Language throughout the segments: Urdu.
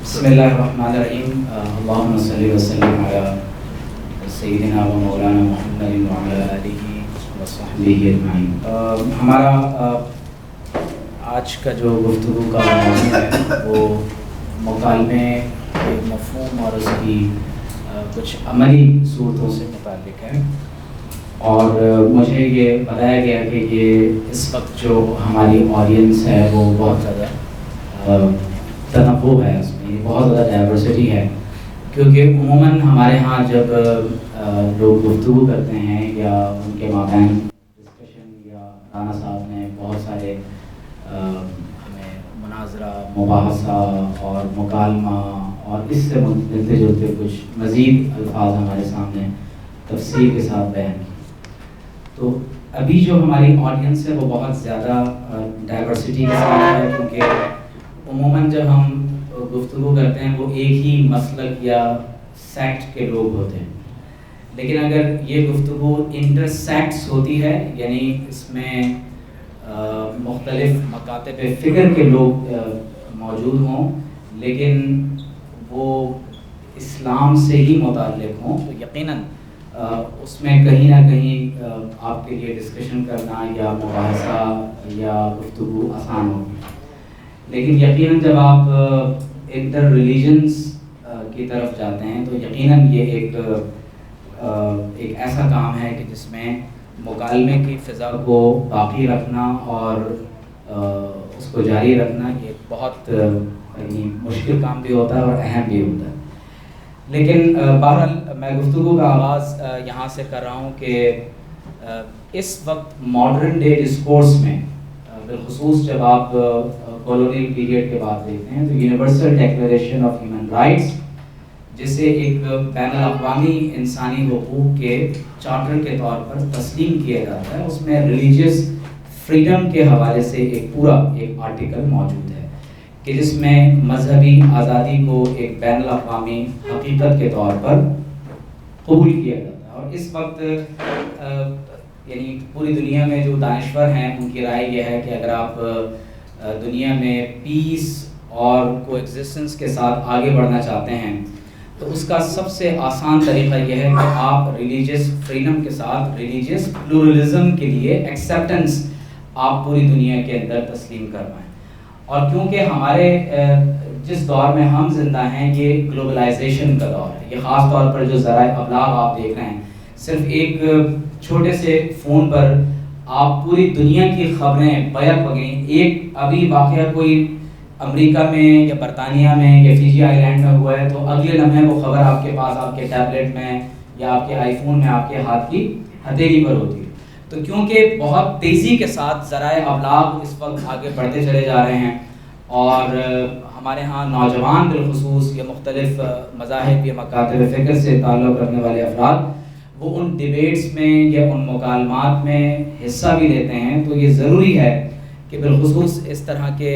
بسم اللہ الرحمن الرحیم اللہم صلی وسلم علی سیدنا و مولانا محمد وعلی آلہ وصحبہ اجمعین۔ ہمارا آج کا جو گفتگو کا موضوع ہے وہ مکالمے کے مفہوم اور اس کی کچھ عملی صورتوں سے متعلق ہے، اور مجھے یہ بتایا گیا کہ یہ اس وقت جو ہماری آڈینس ہے وہ بہت زیادہ تنوع ہے، اس میں بہت زیادہ ڈائیورسٹی ہے، کیونکہ عموماً ہمارے ہاں جب لوگ گفتگو کرتے ہیں یا ان کے مابین ڈسکشن یا رانا صاحب نے بہت سارے ہمیں مناظرہ، مباحثہ اور مکالمہ اور اس سے ملتے جلتے کچھ مزید الفاظ ہمارے سامنے تفصیل کے ساتھ بیان کی، تو ابھی جو ہماری آڈینس ہے وہ بہت زیادہ ڈائیورسٹی کے ساتھ ہے، کیونکہ عموماً جب ہم گفتگو کرتے ہیں وہ ایک ہی مسلک یا سیکٹ کے لوگ ہوتے ہیں، لیکن اگر یہ گفتگو انٹرسیکٹس ہوتی ہے، یعنی اس میں مختلف مکاتب فکر کے لوگ موجود ہوں لیکن وہ اسلام سے ہی متعلق ہوں، تو یقیناً اس میں کہیں نہ کہیں آپ کے لیے ڈسکشن کرنا یا مباحثہ یا گفتگو آسان ہوگی، لیکن یقیناً جب آپ انٹر ریلیجنس کی طرف جاتے ہیں تو یقیناً یہ ایک ایسا کام ہے کہ جس میں مکالمے کی فضا کو باقی رکھنا اور اس کو جاری رکھنا یہ بہت مشکل کام بھی ہوتا ہے اور اہم بھی ہوتا ہے۔ لیکن بہرحال میں گفتگو کا آغاز یہاں سے کر رہا ہوں کہ اس وقت ماڈرن ڈے ڈسکورس میں بالخصوص جب آپ کالونیل پیریڈ کے بعد دیکھتے ہیں تو universal declaration of human rights, جسے ایک بین الاقوامی انسانی حقوق کے چارٹر کے طور پر تسلیم کیا جاتا ہے، اس میں ریلیجیس فریڈم کے حوالے سے ایک پورا آرٹیکل موجود ہے کہ جس میں مذہبی آزادی کو ایک بین الاقوامی حقیقت کے طور پر قبول کیا جاتا ہے، اور اس وقت یعنی پوری دنیا میں جو دانشور ہیں ان کی رائے یہ ہے کہ اگر آپ دنیا میں پیس اور کو ایگزسٹنس کے ساتھ آگے بڑھنا چاہتے ہیں تو اس کا سب سے آسان طریقہ یہ ہے کہ آپ ریلیجیس فریڈم کے ساتھ ریلیجیس پلورلزم کے لیے ایکسیپٹنس آپ پوری دنیا کے اندر تسلیم کروائیں، اور کیونکہ ہمارے جس دور میں ہم زندہ ہیں یہ گلوبلائزیشن کا دور ہے، یہ خاص طور پر جو ذرائع ابلاغ آپ دیکھ رہے ہیں، صرف ایک چھوٹے سے فون پر آپ پوری دنیا کی خبریں بیک وغیرہ، ایک ابھی واقعہ کوئی امریکہ میں یا برطانیہ میں یا فیجی آئی لینڈ میں ہوا ہے تو اگلے لمحے وہ خبر آپ کے پاس آپ کے ٹیبلٹ میں یا آپ کے آئی فون میں آپ کے ہاتھ کی ہتھیلی پر ہوتی ہے۔ تو کیونکہ بہت تیزی کے ساتھ ذرائع ابلاغ اس وقت آگے بڑھتے چلے جا رہے ہیں، اور ہمارے ہاں نوجوان بالخصوص یا مختلف مذاہب یا مکاتب فکر سے تعلق رکھنے والے افراد وہ ان ڈیبیٹس میں یا ان مکالمات میں حصہ بھی لیتے ہیں، تو یہ ضروری ہے کہ بالخصوص اس طرح کے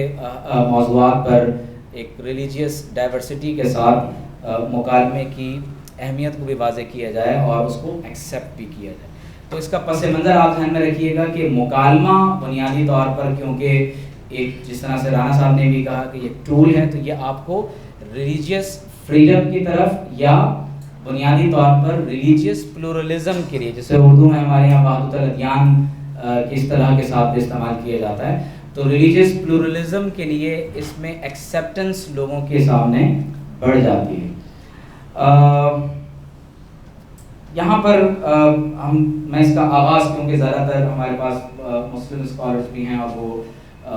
موضوعات پر ایک ریلیجیس ڈائیورسٹی کے ساتھ مکالمے کی اہمیت کو بھی واضح کیا جائے اور اس کو ایکسیپٹ بھی کیا جائے۔ تو اس کا پس منظر آپ ذہن میں رکھیے گا کہ مکالمہ بنیادی طور پر، کیونکہ ایک جس طرح سے رانا صاحب نے بھی کہا کہ یہ ٹول ہے، تو یہ آپ کو ریلیجیس فریڈم کی طرف یا بنیادی طور پر ریلیجیس پلورلزم کے لیے، جسے اردو میں ہمارے یہاں وحدت الادیان کس طرح کے ساتھ استعمال کیا جاتا ہے، تو ریلیجیس پلورلزم کے لیے اس میں ایکسیپٹنس لوگوں کے سامنے بڑھ جاتی ہے۔ یہاں پر میں اس کا آغاز، کیونکہ زیادہ تر ہمارے پاس مسلم اسکالرز بھی ہیں اور وہ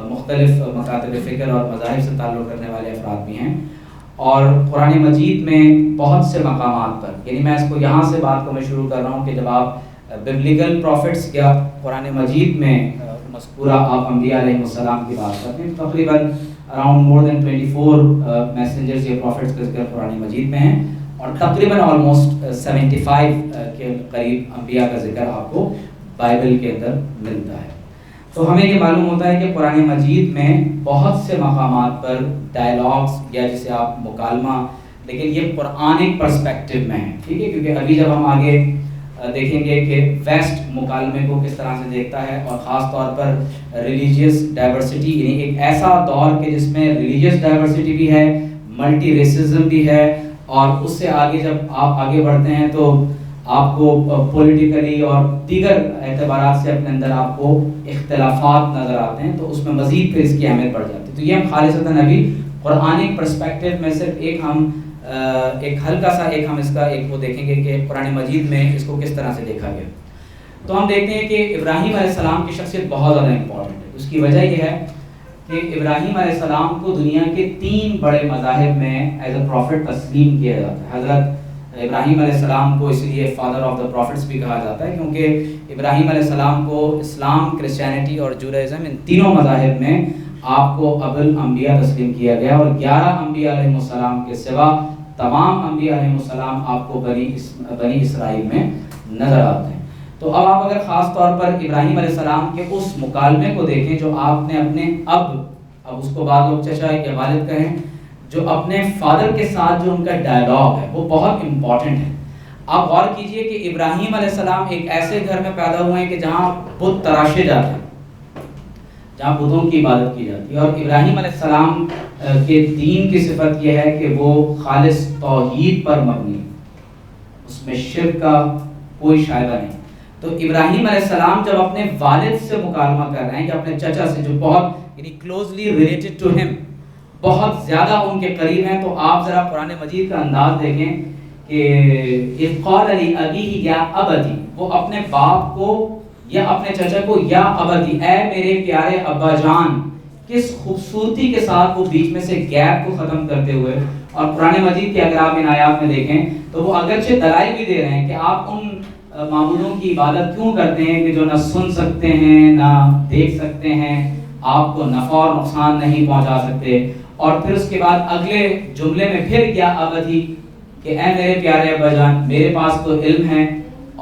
مختلف مکاتب فکر اور مذاہب سے تعلق رکھنے والے افراد بھی ہیں، اور قرآن مجید میں بہت سے مقامات پر، یعنی میں اس کو یہاں سے بات کو میں شروع کر رہا ہوں کہ جب آپ ببلیکل پروفٹس یا قرآن مجید میں مذکورہ آپ انبیاء علیہ السلام کی بات کرتے ہیں، تقریباً اراؤنڈ مور دین 24 میسنجرز یا پروفٹس کا ذکر قرآن مجید میں ہیں، اور تقریباً آلموسٹ 75 کے قریب انبیاء کا ذکر آپ کو بائبل کے اندر ملتا ہے۔ تو ہمیں یہ معلوم ہوتا ہے کہ قرآن مجید میں بہت سے مقامات پر ڈائلاگس یا جسے آپ مکالمہ، لیکن یہ قرآنک پرسپیکٹو میں ہے، ٹھیک ہے، کیونکہ ابھی جب ہم آگے دیکھیں گے کہ ویسٹ مکالمے کو کس طرح سے دیکھتا ہے، اور خاص طور پر ریلیجیس ڈائیورسٹی، یعنی ایک ایسا دور کہ جس میں ریلیجیس ڈائیورسٹی بھی ہے، ملٹی ریسزم بھی ہے، اور اس سے آگے جب آپ آگے بڑھتے ہیں تو آپ کو پولیٹیکلی اور دیگر اعتبارات سے اپنے اندر آپ کو اختلافات نظر آتے ہیں، تو اس میں مزید پھر اس کی اہمیت بڑھ جاتی ہے۔ تو یہ ہم خالصتاً ابھی قرآنک پرسپیکٹیو میں صرف ایک ہلکا سا ہم اس کا ایک وہ دیکھیں گے کہ قرآن مجید میں اس کو کس طرح سے دیکھا گیا۔ تو ہم دیکھتے ہیں کہ ابراہیم علیہ السلام کی شخصیت بہت زیادہ امپورٹنٹ ہے۔ اس کی وجہ یہ ہے کہ ابراہیم علیہ السلام کو دنیا کے 3 بڑے مذاہب میں ایز اے پروفٹ تسلیم کیا جاتا ہے۔ حضرت ابراہیم علیہ السلام کو اس لیے فادر آف دا پروفٹس بھی کہا جاتا ہے، کیونکہ ابراہیم علیہ السلام کو اسلام، کرسچینٹی اور جوڈائزم، ان تینوں مذاہب میں آپ کو ابو الانبیاء تسلیم کیا گیا، اور 11 انبیاء علیہ السلام کے سوا تمام انبیاء علیہ السلام آپ کو بنی اسرائیل میں نظر آتے ہیں۔ تو اب آپ اگر خاص طور پر ابراہیم علیہ السلام کے اس مکالمے کو دیکھیں جو آپ نے اپنے اب اس کو بعض لوگ چچا یا والد کہیں، جو اپنے فادر کے ساتھ جو ان کا ڈائلاگ ہے وہ بہت امپورٹنٹ ہے۔ آپ غور کیجئے کہ ابراہیم علیہ السلام ایک ایسے گھر میں پیدا ہوئے ہیں کہ جہاں بت تراشے جاتے ہیں، جہاں بتوں کی عبادت کی جاتی ہے، اور ابراہیم علیہ السلام کے دین کی صفت یہ ہے کہ وہ خالص توحید پر مبنی ہے، اس میں شرک کا کوئی شائبہ نہیں۔ تو ابراہیم علیہ السلام جب اپنے والد سے مکالمہ کر رہے ہیں یا اپنے چچا سے جو بہت کلوزلی ریلیٹڈ ٹو ہم، بہت زیادہ ان کے قریب ہیں، تو آپ ذرا قرآن مجید کا انداز دیکھیں کہ اذ قال لأبیہ یا ابتی، وہ اپنے باپ کو یا اپنے چچا کو یا ابتی، اے میرے پیارے ابا جان، کس خوبصورتی کے ساتھ وہ بیچ میں سے گیپ کو ختم کرتے ہوئے۔ اور قرآن مجید کے اگر آپ ان آیات میں دیکھیں تو وہ اگرچہ دلائل بھی دے رہے ہیں کہ آپ ان معبودوں کی عبادت کیوں کرتے ہیں کہ جو نہ سن سکتے ہیں نہ دیکھ سکتے ہیں، آپ کو نفع اور نقصان نہیں پہنچا سکتے، اور پھر اس کے بعد اگلے جملے میں پھر کیا ابدی کہ اے میرے پیارے ابا جان، میرے پاس تو علم ہے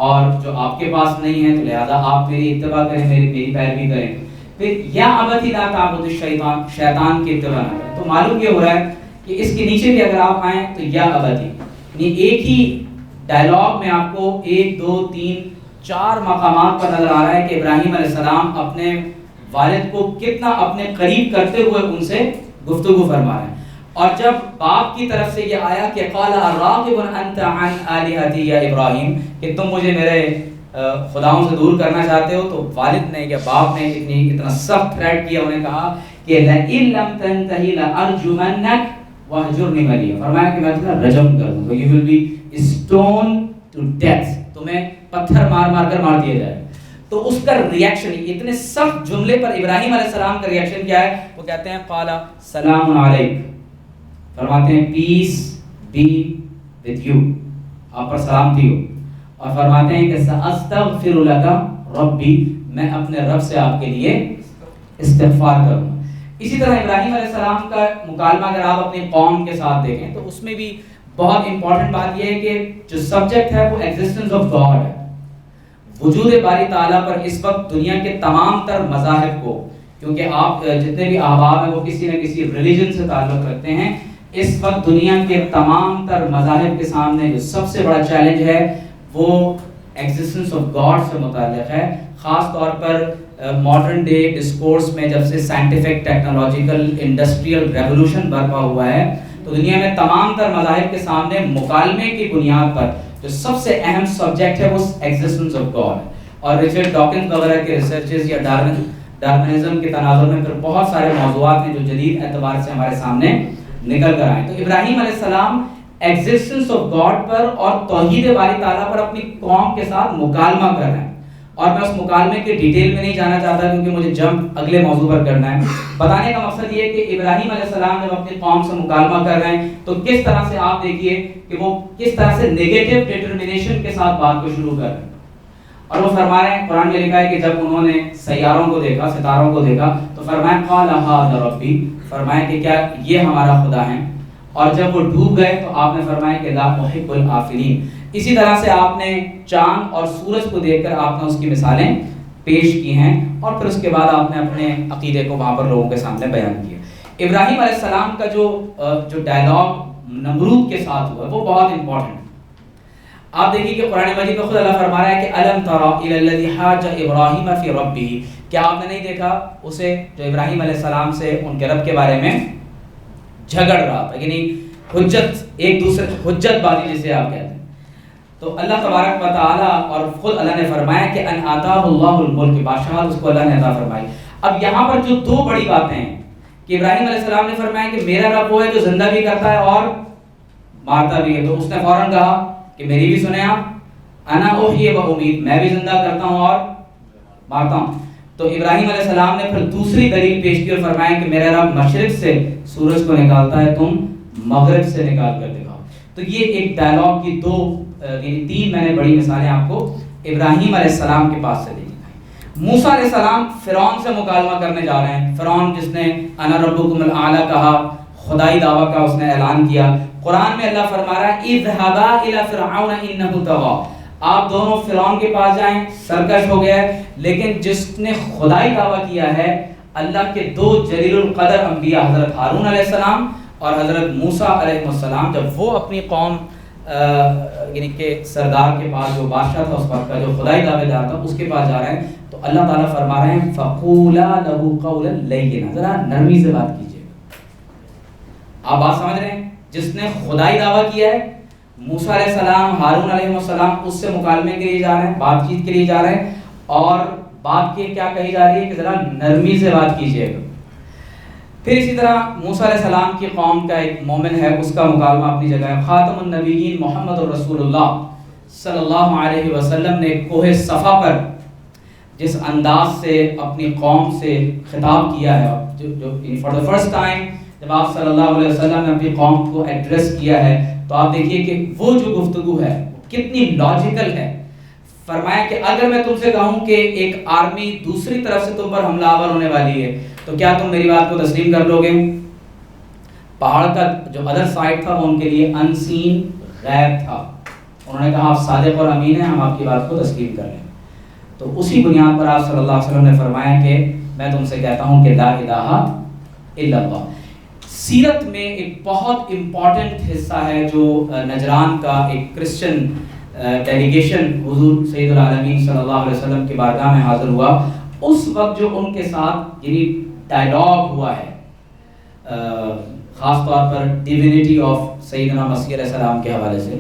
اور جو آپ کے پاس نہیں ہے، تو لہذا آپ میری اتباع کریں، میری پیروی کریں۔ پھر یا ابدی لا تعبدوا الشیطان، شیطان کی اتباع نہ کریں۔ تو معلوم یہ ہو رہا ہے کہ اس کے نیچے بھی اگر آپ آئیں تو یا ابدی، یعنی ایک ہی ڈائلاگ میں آپ کو 1 2 3 4 مقامات پر نظر آ رہا ہے کہ ابراہیم علیہ السلام اپنے والد کو کتنا اپنے قریب کرتے ہوئے ان سے گفتگو فرما رہے ہیں۔ اور جب باپ کی طرف سے یہ آیا کہ قال اراغب انت عن الہتی یا ابراہیم، کہ تم مجھے میرے خداؤں سے دور کرنا چاہتے ہو، تو والد نے یا باپ نے اتنا سخت تھریٹ کیا، انہیں کہا کہ لئن لم تنتہی لارجمنک واہجرنی ملیہ، فرمایا کہ میں تمہیں رجم کر دوں گا، you will be stoned to death، تمہیں پتھر مار مار کر مار دیا جائے۔ تو اس کا ریاکشن اتنے سخت جملے پر ابراہیم علیہ السلام کا ریاکشن کیا ہے؟ وہ کہتے ہیں قال سلام علیک، فرماتے ہیں پیس بی with you، آپ پر سلامتی ہو، اور فرماتے ہیں کہ سأستغفر لک ربی، میں اپنے رب سے آپ کے لیے استغفار کروں۔ اسی طرح ابراہیم علیہ السلام کا مکالمہ اگر آپ اپنی قوم کے ساتھ دیکھیں تو اس میں بھی بہت امپورٹنٹ بات یہ ہے کہ جو سبجیکٹ ہے وہ ایگزسٹنس آف گاڈ ہے، وجود باری تعالیٰ پر اس وقت دنیا کے تمام تر مذاہب کو، کیونکہ آپ جتنے بھی احباب ہیں وہ کسی نہ کسی ریلیجن سے تعلق رکھتے ہیں، اس وقت دنیا کے تمام تر مذاہب کے سامنے جو سب سے بڑا چیلنج ہے وہ ایگزسٹنس آف گاڈ سے متعلق ہے۔ خاص طور پر ماڈرن ڈے ڈسکورس میں جب سے سائنٹیفک، ٹیکنالوجیکل، انڈسٹریل ریولوشن برپا ہوا ہے، تو دنیا میں تمام تر مذاہب کے سامنے مکالمے کی بنیاد پر جو سب سے اہم سبجیکٹ ہے وہ ایگزسٹنس آف گاڈ ہے۔ اور رچرڈ ڈاکنز وغیرہ کے ریسرچز یا ڈارونزم کے تناظر میں پھر بہت سارے موضوعات ہیں جو جدید اعتبار سے ہمارے سامنے نکل کر آئے۔ تو ابراہیم علیہ السلام ایگزسٹنس آف گاڈ پر اور توحید باری تعالیٰ پر اپنی قوم کے ساتھ مکالمہ کر رہے ہیں، اور میں اس مکالمے کے ڈیٹیل میں نہیں جانا چاہتا کیونکہ مجھے جمپ اگلے موضوع پر کرنا ہے۔ بتانے کا مقصد یہ ہے کہ ابراہیم علیہ السلام جب اپنی قوم سے مکالمہ کر رہے ہیں تو کس طرح سے آپ دیکھیے کہ وہ کس طرح سے نیگیٹو ڈٹرمنیشن کے ساتھ بات کو شروع کر رہے ہیں، اور وہ فرما رہے ہیں، قرآن میں لکھا ہے کہ جب انہوں نے سیاروں کو دیکھا، ستاروں کو دیکھا، تو فرمایا قال ھذا ربی، فرمایا کہ کیا یہ ہمارا خدا ہے، اور جب وہ ڈوب گئے تو آپ نے فرمایا کہ لا احب الآفلین۔ اسی طرح سے آپ نے چاند اور سورج کو دیکھ کر آپ نے اس کی مثالیں پیش کی ہیں، اور پھر اس کے بعد آپ نے اپنے عقیدے کو وہاں پر لوگوں کے سامنے بیان کیا۔ ابراہیم علیہ السلام کا جو ڈائلاگ نمرود کے ساتھ ہوا وہ بہت امپورٹنٹ ہے۔ آپ دیکھیے کہ قرآن مجید میں خود اللہ فرما رہا ہے کہ الم تر الی الذی حاج ابراہیم فی ربہ، کیا آپ نے نہیں دیکھا اسے جو ابراہیم علیہ السلام سے ان کے رب کے بارے میں جھگڑ رہا تھا، یعنی حجت، ایک دوسرے حجت بازی جسے آپ کہتے ہیں. تو اللہ تبارک و تعالیٰ اور خود اللہ نے فرمایا کہ ان آتاہ اللہ الملک، بادشاہت اس کو اللہ نے عطا فرمائی. اب یہاں پر جو دو بڑی باتیں ہیں کہ ابراہیم علیہ السلام نے فرمایا کہ میرا رب وہ ہے جو زندہ بھی کرتا ہے اور مارتا بھی ہے، تو اس نے فوراً کہا کہ میری بھی سنیں آپ، انا احیی و امید، میں بھی زندہ کرتا ہوں اور مارتا ہوں. تو ابراہیم علیہ السلام نے پھر دوسری دلیل پیش کی اور فرمایا کہ میرا رب مشرق سے سورج کو نکالتا ہے، تم مغرب سے نکال کر دکھاؤ. تو یہ ایک ڈائلاگ کی دو یعنی تین میں نے بڑی مثالیں آپ کو ابراہیم علیہ السلام کے پاس سے دی. موسیٰ علیہ السلام فرعون سے مکالمہ کرنے جا رہے ہیں. فرعون جس نے انا ربکم الاعلی کہا، خدائی دعویٰ کا اس نے اعلان کیا. قرآن میں اللہ فرما رہا ہے اذهبا الی فرعون انه طغی، آپ دونوں فرعون کے پاس جائیں، سرکش ہو گیا ہے. لیکن جس نے خدائی دعویٰ کیا ہے، اللہ کے دو جلیل القدر انبیاء حضرت ہارون علیہ السلام اور حضرت موسیٰ علیہ السلام، جب وہ اپنی قوم یعنی کہ سردار کے پاس، جو بادشاہ تھا اس وقت کا، جو خدائی دعوے دار تھا، اس کے پاس جا رہے ہیں، تو اللہ تعالیٰ فرما رہے ہیں فَقُولَا لَهُ قَوْلًا لَيِّنًا، ذرا نرمی سے بات کیجیے. آپ بات سمجھ رہے ہیں؟ جس نے خدائی دعویٰ کیا ہے، موسیٰ علیہ السلام، ہارون علیہ السلام اس سے مکالمے کے لیے جا رہے ہیں، بات چیت کے لیے جا رہے ہیں، اور بات کی کیا کہی جا رہی ہے کہ ذرا نرمی سے بات کیجیے گا. پھر اسی طرح موسیٰ علیہ السلام کی قوم کا ایک مومن ہے، اس کا مکالمہ اپنی جگہ ہے. خاتم النبیین محمد الرسول اللہ صلی اللہ علیہ وسلم نے کوہ صفا پر جس انداز سے اپنی قوم سے خطاب کیا ہے، جو فار دا فرسٹ ٹائم جب آپ صلی اللہ علیہ وسلم نے اپنی قوم کو ایڈریس کیا ہے، تو آپ دیکھیے کہ وہ جو گفتگو ہے کتنی لاجیکل ہے. فرمایا کہ اگر میں تم سے کہوں کہ ایک آرمی دوسری طرف سے تم پر حملہ آور ہونے والی ہے، تو کیا تم میری بات کو تسلیم کر لو گے؟ پہاڑ کا جو ادر سائڈ تھا وہ ان کے لیے ان سین غیب تھا. انہوں نے کہا آپ صادق اور امین ہیں، ہم آپ کی بات کو تسلیم کر لیں. تو اسی بنیاد پر آپ صلی اللہ علیہ وسلم نے فرمایا کہ میں تم سے کہتا ہوں کہ لا الہ الا اللہ. سیرت میں ایک بہت امپورٹنٹ حصہ ہے جو نجران کا ایک کرسچن ڈیلیگیشن حضور سید العالمین صلی اللہ علیہ وسلم کی بارگاہ میں حاضر ہوا. اس وقت جو ان کے ساتھ یعنی ڈائلاگ ہوا ہے، خاص طور پر ڈیوینٹی آف سیدنا مسیح علیہ السلام کے حوالے سے،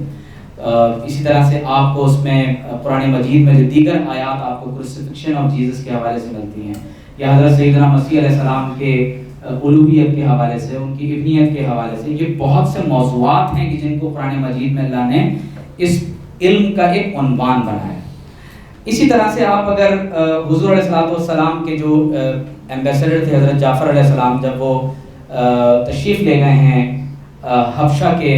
اسی طرح سے آپ کو اس میں قرآن مجید میں جو دیگر آیات آپ کو کروسیفکشن آف جیزس کے حوالے سے ملتی ہیں، یا حضرت سیدنا مسیح علیہ السلام کے الوہیت کے حوالے سے، ان کی ابنیت کے حوالے سے، یہ بہت سے موضوعات ہیں کہ جن کو قرآن مجید میں اللہ نے اس علم کا ایک عنوان بنایا. اسی طرح سے آپ اگر حضور علیہ السلام کے جو ایمبیسڈر تھے حضرت جعفر علیہ السلام، جب وہ تشریف لے گئے ہیں حبشہ کے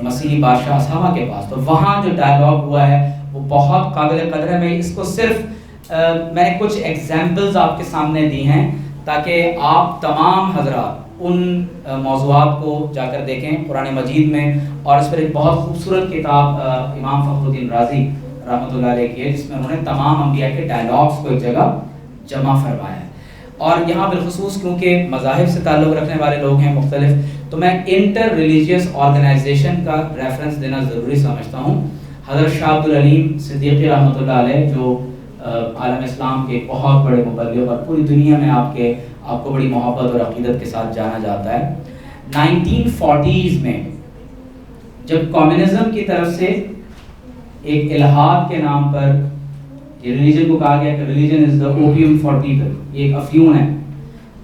مسیحی بادشاہ اسامہ کے پاس، تو وہاں جو ڈائلاگ ہوا ہے وہ بہت قابل قدر ہے. میں اس کو صرف میں نے کچھ ایگزامپلز آپ کے سامنے دی ہیں تاکہ آپ تمام حضرات ان موضوعات کو جا کر دیکھیں قرآن مجید میں. اور اس پر ایک بہت خوبصورت کتاب امام فخر الدین رازی رحمۃ اللہ علیہ کی ہے، جس میں انہوں نے تمام انبیاء کے ڈائلاگس کو ایک جگہ جمع فرمایا ہے. اور یہاں بالخصوص کیونکہ مذاہب سے تعلق رکھنے والے لوگ ہیں مختلف، تو میں انٹر ریلیجیس آرگنائزیشن کا ریفرنس دینا ضروری سمجھتا ہوں. حضرت شاہ عبدالعلیم صدیقی رحمۃ اللہ علیہ جو عالم اسلام کے بہت بڑے مبلغ اور پوری دنیا میں آپ کو بڑی محبت اور عقیدت کے ساتھ جانا جاتا ہے. 1940s میں جب کمیونزم کی طرف سے ایک الہاد کے نام پر ریلیجن کو کہا گیا کہ religion is the opium for people, یہ ایک افیون ہے،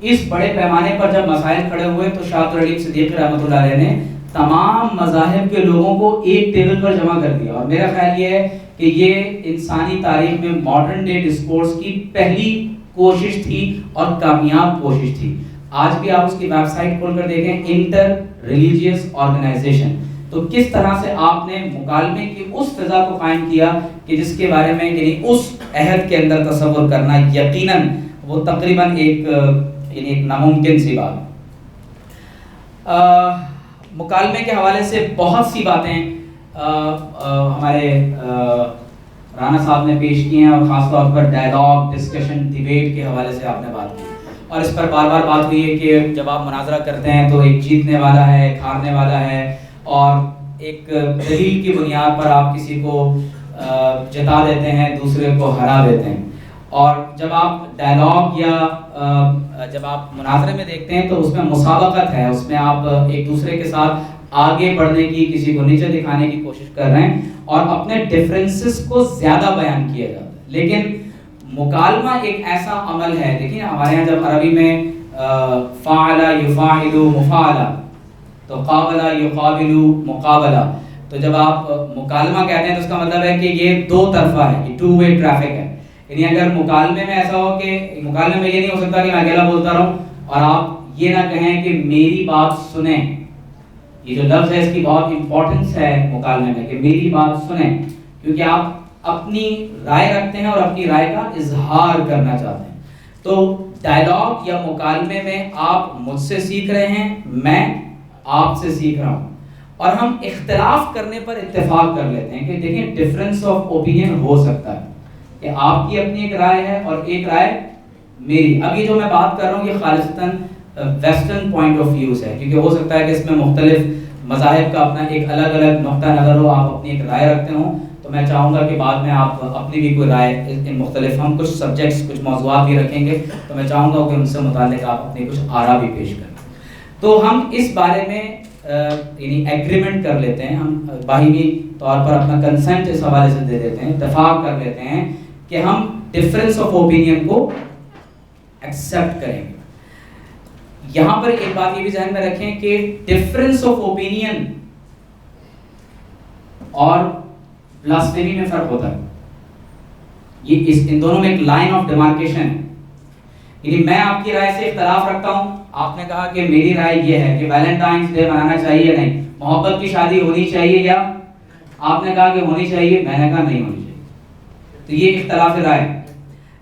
اس بڑے پیمانے پر جب مسائل کھڑے ہوئے تو شاہ عبدالعلیم صدیقی رحمۃ اللہ علیہ نے تمام مذاہب کے لوگوں کو ایک ٹیبل پر جمع کر دیا. اور میرا خیال یہ ہے کہ یہ انسانی تاریخ میں ماڈرن ڈے ڈسکورس کی پہلی کوشش تھی اور کامیاب کوشش تھی. آج بھی آپ اس کی ویب سائٹ کھول کر دیکھیں، انٹر ریلیجیس آرگنائزیشن، تو کس طرح سے آپ نے مکالمے کی اس فضا کو قائم کیا کہ جس کے بارے میں یعنی اس عہد کے اندر تصور کرنا یقیناً وہ تقریباً ایک ناممکن سی بات. مکالمے کے حوالے سے بہت سی باتیں ہمارے رانا صاحب نے پیش کی ہیں، اور خاص طور پر ڈائلاگ، ڈسکشن، ڈیبیٹ کے حوالے سے آپ نے بات کی، اور اس پر بار بار بات ہوئی ہے کہ جب آپ مناظرہ کرتے ہیں تو ایک جیتنے والا ہے، ایک ہارنے والا ہے، اور ایک دلیل کی بنیاد پر آپ کسی کو جتا دیتے ہیں، دوسرے کو ہرا دیتے ہیں. اور جب آپ ڈائلاگ یا جب آپ مناظرے میں دیکھتے ہیں تو اس میں مسابقت ہے، اس میں آپ ایک دوسرے کے ساتھ آگے بڑھنے کی، کسی کو نیچے دکھانے کی کوشش کر رہے ہیں اور اپنے ڈفرینسز کو زیادہ بیان کیا جاتا ہے. لیکن مکالمہ ایک ایسا عمل ہے، دیکھیں ہمارے یہاں جب عربی میں فعل یفاعل مفاعلہ، تو قابلہ یقابل مقابلہ، تو جب آپ مکالمہ کہتے ہیں تو اس کا مطلب ہے کہ یہ دو طرفہ ہے، یہ ٹو وے ٹریفک ہے. یعنی اگر مکالمے میں ایسا ہو کہ مکالمے میں یہ نہیں ہو سکتا کہ میں اکیلا بولتا رہوں اور آپ یہ نہ کہیں کہ میری بات سنیں. یہ جو لفظ ہے اس کی بہت امپورٹنس ہے مکالمے میں کہ میری بات سنیں، کیونکہ آپ اپنی رائے رکھتے ہیں اور اپنی رائے کا اظہار کرنا چاہتے ہیں. تو ڈائلاگ یا مکالمے میں آپ مجھ سے سیکھ رہے ہیں، میں آپ سے سیکھ رہا ہوں، اور ہم اختلاف کرنے پر اتفاق کر لیتے ہیں کہ دیکھیں ڈفرینس آف اوپینین ہو سکتا ہے کہ آپ کی اپنی ایک رائے ہے اور ایک رائے میری. اب یہ جو میں بات کر رہا ہوں یہ خالصتاً ویسٹرن پوائنٹ آف ویوز ہے، کیونکہ ہو سکتا ہے کہ اس میں مختلف مذاہب کا اپنا ایک الگ الگ نقطہ نظر ہو، آپ اپنی ایک رائے رکھتے ہوں. تو میں چاہوں گا کہ بعد میں آپ اپنی بھی کوئی رائے ان مختلف، ہم کچھ سبجیکٹس کچھ موضوعات بھی رکھیں گے تو میں چاہوں گا کہ ان سے متعلق آپ اپنے کچھ آراء بھی پیش کریں. تو ہم اس بارے میں یعنی ایگریمنٹ کر لیتے ہیں، ہم باہمی طور پر اپنا کنسنٹ اس حوالے سے دے دیتے ہیں، اتفاق کر لیتے ہیں کہ ہم ڈفرینس آف اوپینین کو ایکسیپٹ کریں گے. یہاں پر ایک بات یہ بھی ذہن میں رکھیں کہ ڈفرینس آف اوپینین اور بلاسفیمی میں فرق ہوتا ہے. یہ ان دونوں میں ایک لائن آف ڈیمارکیشن ہے. یعنی میں آپ کی رائے سے اختلاف رکھتا ہوں، آپ نے کہا کہ میری رائے یہ ہے کہ ویلنٹائنس ڈے منانا چاہیے یا نہیں، محبت کی شادی ہونی چاہیے یا، آپ نے کہا کہ ہونی چاہیے، میں نے کہا نہیں ہونی چاہیے. تو یہ اختلاف رائے.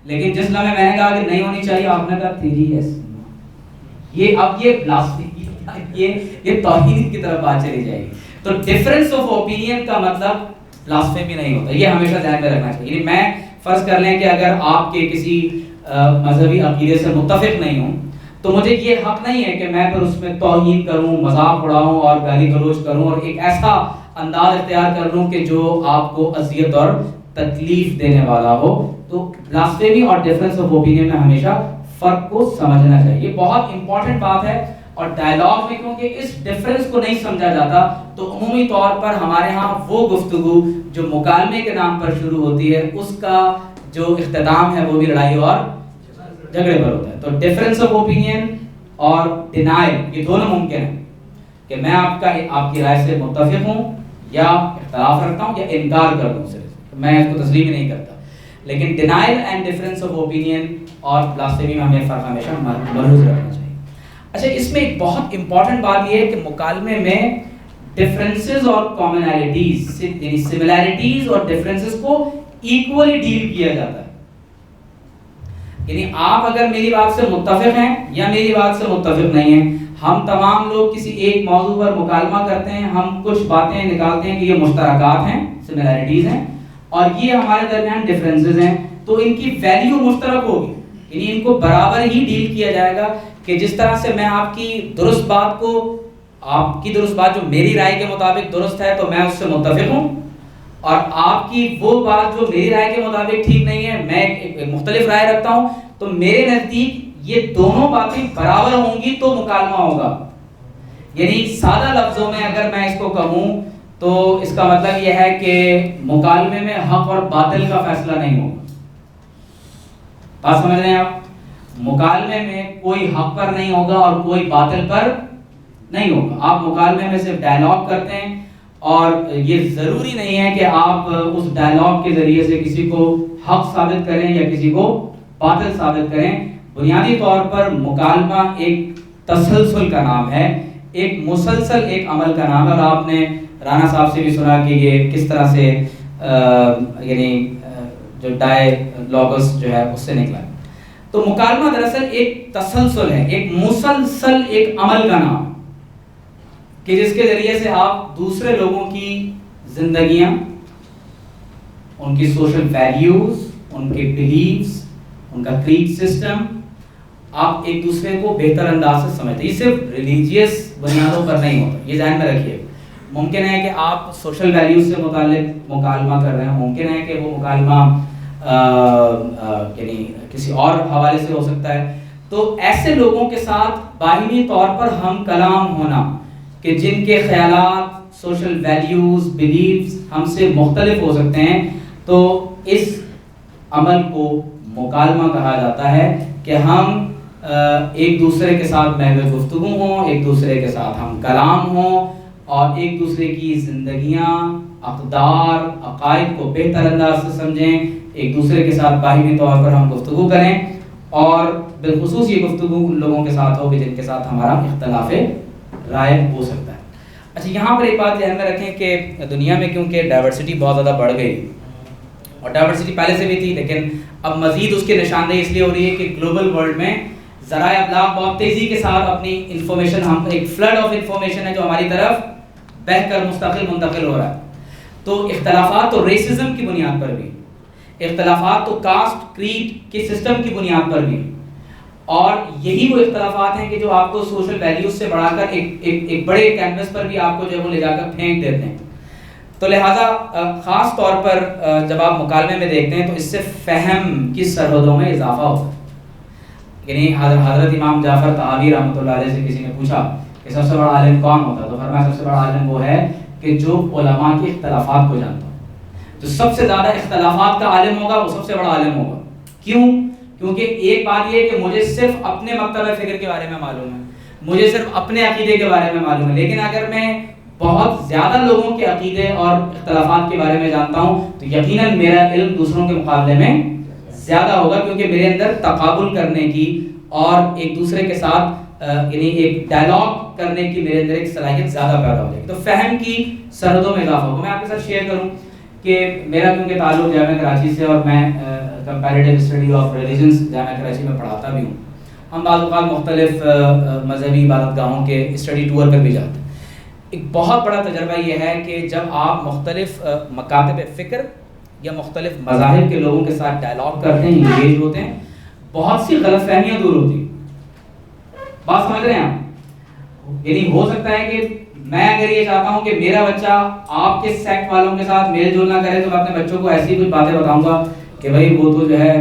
لیکن جس لمحے میں نے کہا کہ نہیں ہونی چاہیے، آپ نے کہا تیری یس، یہ اب یہ بلاسفیمی، یہ توہین کی طرف بات چلی جائے گی. تو ڈفرینس آف اوپینین کا مطلب بلاسفیمی نہیں ہوتا، یہ ہمیشہ ذہن میں رکھنا چاہیے. یعنی میں فرض کر لیں کہ اگر آپ کے کسی مذہبی عقیدے سے متفق نہیں ہوں تو مجھے یہ حق نہیں ہے کہ میں پھر اس میں توہین کروں، مذاق اڑاؤں اور گالی گلوچ کروں اور ایک ایسا انداز اختیار کر لوں کہ جو آپ کو اذیت اور تکلیف دینے والا ہو. تو بلاسفیمی اور ڈفرینس آف اوپینین میں ہمیشہ فرق کو سمجھنا چاہیے. یہ بہت امپورٹنٹ بات ہے. اور ڈائلاگ میں کیونکہ اس ڈفرینس کو نہیں سمجھا جاتا تو عمومی طور پر ہمارے ہاں وہ گفتگو جو مکالمے کے نام پر شروع ہوتی ہے اس کا جو اختتام ہے وہ بھی لڑائی اور جھگڑے پر ہوتا ہے. تو ڈفرینس آف اوپینین اور ڈینائل یہ دونوں ممکن ہیں کہ میں آپ کی رائے سے متفق ہوں یا اختلاف رکھتا ہوں یا انکار کر دوں، صرف میں اس کو تسلیم ہی نہیں کرتا. لیکن denial and difference of opinion اور بلاسفیمی میں ہمیں فرق ہمیشہ ملحوظ رکھنا چاہیے. اچھا، اس میں ایک بہت امپورٹنٹ بات یہ ہے کہ مکالمے میں ڈفرینسز اور کامنالٹیز یعنی سملیرٹیز اور ڈفرینسز کو ایکولی ڈیل کیا جاتا ہے. یعنی آپ اگر میری بات سے متفق ہیں یا میری بات سے متفق نہیں ہیں، ہم تمام لوگ کسی ایک موضوع پر مکالمہ کرتے ہیں، ہم کچھ باتیں نکالتے ہیں کہ یہ مشترکات ہیں، سملیرٹیز ہیں، اور یہ ہمارے درمیان ڈفرینسز ہیں. تو ان کی ویلیو مشترک ہوگی، یعنی ان کو برابر ہی ڈیل کیا جائے گا کہ جس طرح سے میں آپ کی درست بات کو، آپ کی درست بات جو میری رائے کے مطابق درست ہے تو میں اس سے متفق ہوں، اور آپ کی وہ بات جو میری رائے کے مطابق ٹھیک نہیں ہے، میں ایک مختلف رائے رکھتا ہوں، تو میرے نزدیک یہ دونوں باتیں برابر ہوں گی تو مکالمہ ہوگا. یعنی سادہ لفظوں میں اگر میں اس کو کہوں تو اس کا مطلب یہ ہے کہ مکالمے میں حق اور باطل کا فیصلہ نہیں ہوگا. بات سمجھ رہے ہیں آپ؟ مکالمے میں کوئی حق پر نہیں ہوگا اور کوئی باطل پر نہیں ہوگا. آپ مکالمے میں صرف ڈائلاگ کرتے ہیں اور یہ ضروری نہیں ہے کہ آپ اس ڈائلاگ کے ذریعے سے کسی کو حق ثابت کریں یا کسی کو باطل ثابت کریں. بنیادی طور پر مکالمہ ایک تسلسل کا نام ہے، ایک مسلسل ایک عمل کا نام ہے. اور آپ نے رانا صاحب سے بھی سنا کہ یہ کس طرح سے یعنی جو ڈائلاگس جو ہے اس سے نکلا. تو مکالمہ دراصل ایک تسلسل ہے، ایک مسلسل ایک عمل کا نام کہ جس کے ذریعے سے آپ دوسرے لوگوں کی زندگیاں، ان کی سوشل ویلیوز، ان کے بلیفز، ان کا کریڈ سسٹم، آپ ایک دوسرے کو بہتر انداز سے سمجھتے ہیں. یہ صرف ریلیجیس بنیادوں پر نہیں ہوتا، یہ ذہن میں رکھیے. ممکن ہے کہ آپ سوشل ویلیوز سے متعلق مکالمہ کر رہے ہیں، ممکن ہے کہ وہ مکالمہ یعنی کسی اور حوالے سے ہو سکتا ہے. تو ایسے لوگوں کے ساتھ باہمی طور پر ہم کلام ہونا کہ جن کے خیالات، سوشل ویلیوز، بلیفز ہم سے مختلف ہو سکتے ہیں، تو اس عمل کو مکالمہ کہا جاتا ہے کہ ہم ایک دوسرے کے ساتھ محو گفتگو ہوں، ایک دوسرے کے ساتھ ہم کلام ہوں، اور ایک دوسرے کی زندگیاں، اقدار، عقائد کو بہتر انداز سے سمجھیں، ایک دوسرے کے ساتھ باہمی طور پر ہم گفتگو کریں، اور بالخصوص یہ گفتگو ان لوگوں کے ساتھ ہو کہ جن کے ساتھ ہمارا اختلاف رائے ہو سکتا ہے۔ اچھا، یہاں پر ایک بات ذہن میں رکھیں کہ دنیا میں کیونکہ ڈائیورسٹی بہت زیادہ بڑھ گئی، اور ڈائیورسٹی پہلے سے بھی تھی لیکن اب مزید اس کی نشاندہی اس لیے ہو رہی ہے کہ گلوبل ورلڈ میں ذرائع ابلاغ بہت تیزی کے ساتھ اپنی انفارمیشن، ہم ایک فلڈ آف انفارمیشن ہے جو ہماری طرف بہہ کر مستقل منتقل ہو رہا ہے، تو اختلافات تو ریسزم کی بنیاد پر بھی، اختلافات تو کاسٹ کریڈ کے سسٹم کی بنیاد پر بھی، اور یہی وہ اختلافات ہیں کہ جو آپ کو سوشل ویلیوز سے بڑھا کر ایک بڑے کینوس پر بھی آپ کو جو ہے وہ لے جا کر پھینک دیتے ہیں۔ تو لہٰذا خاص طور پر جب آپ مکالمے میں دیکھتے ہیں تو اس سے فہم کی سرحدوں میں اضافہ ہوتا ہے۔ یعنی حضرت امام جعفر طحاوی رحمۃ اللہ علیہ سے کسی نے پوچھا کہ سب سے بڑا عالم کون ہوتا ہے، تو فرمایا سب سے بڑا عالم وہ ہے کہ جو علماء کے اختلافات کو جانتا ہو۔ جو سب سے زیادہ اختلافات کا عالم ہوگا وہ سب سے بڑا عالم ہوگا۔ کیوں؟ کیونکہ ایک بات یہ ہے کہ مجھے صرف اپنے مکتبہ فکر کے بارے میں معلوم ہے، مجھے صرف اپنے عقیدے کے بارے میں معلوم ہے، لیکن اگر میں بہت زیادہ لوگوں کے عقیدے اور اختلافات کے بارے میں جانتا ہوں تو یقیناً میرا علم دوسروں کے مقابلے میں زیادہ ہوگا، کیونکہ میرے اندر تقابل کرنے کی اور ایک دوسرے کے ساتھ یعنی ایک ڈائلاگ کرنے کی میرے اندر ایک صلاحیت زیادہ پیدا ہو جائے گی، تو فہم کی سرحدوں میں اضافہ ہوگا۔ میں آپ کے ساتھ شیئر کروں کہ میرا کیونکہ تعلق جامعہ کراچی سے، اور میں کمپیریٹیو اسٹڈی آف ریلیجنس جامعہ کراچی میں پڑھاتا بھی ہوں، ہم بعض اوقات مختلف مذہبی عبادت گاہوں کے اسٹڈی ٹور پر بھی جاتے ہیں۔ ایک بہت بڑا تجربہ یہ ہے کہ جب آپ مختلف مکاتب فکر یا مختلف مذاہب کے لوگوں کے ساتھ ڈائلاگ کرتے ہیں، انگیج ہوتے ہیں، بہت سی غلط فہمیاں دور ہوتی ہیں۔ بات سمجھ رہے ہیں آپ؟ یعنی ہو سکتا ہے کہ میں اگر یہ چاہتا ہوں کہ میرا بچہ آپ کے سیکٹ والوں کے ساتھ میل جول نہ کرے، تو میں اپنے بچوں کو ایسی کچھ باتیں بتاؤں گا کہ بھائی وہ تو جو ہے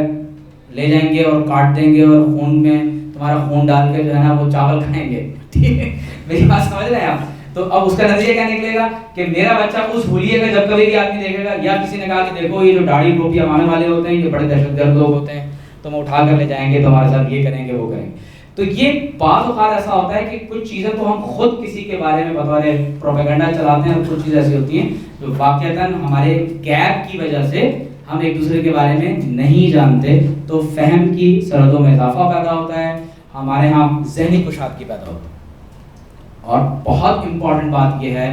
لے جائیں گے اور کاٹ دیں گے اور خون میں تمہارا خون ڈال کے جو ہے نا وہ چاول کھائیں گے، ٹھیک ہے؟ میری بات سمجھ رہے ہیں آپ؟ تو اب اس کا نتیجہ کیا نکلے گا کہ میرا بچہ اس ہولیے کا جب کبھی بھی آدمی دیکھے گا، یا کسی نے کہا کہ دیکھو یہ جو داڑھی ٹوپی امانے والے ہوتے ہیں یہ بڑے دہشت گرد لوگ ہوتے ہیں، تو ہم اٹھا کر لے جائیں گے، تو ہمارے ساتھ یہ کریں گے وہ کریں گے۔ تو یہ بعض اوقات ایسا ہوتا ہے کہ کچھ چیزیں تو ہم خود کسی کے بارے میں بطور پروپیگنڈا چلاتے ہیں، اور کچھ چیزیں ایسی ہوتی ہیں جو واقعتاً ہمارے گیپ کی وجہ سے ہم ایک دوسرے کے بارے میں نہیں جانتے، تو فہم کی سرحدوں میں اضافہ پیدا ہوتا ہے، ہمارے ہاں ذہنی کشادگی پیدا ہوتی ہے۔ اور بہت امپورٹنٹ بات یہ ہے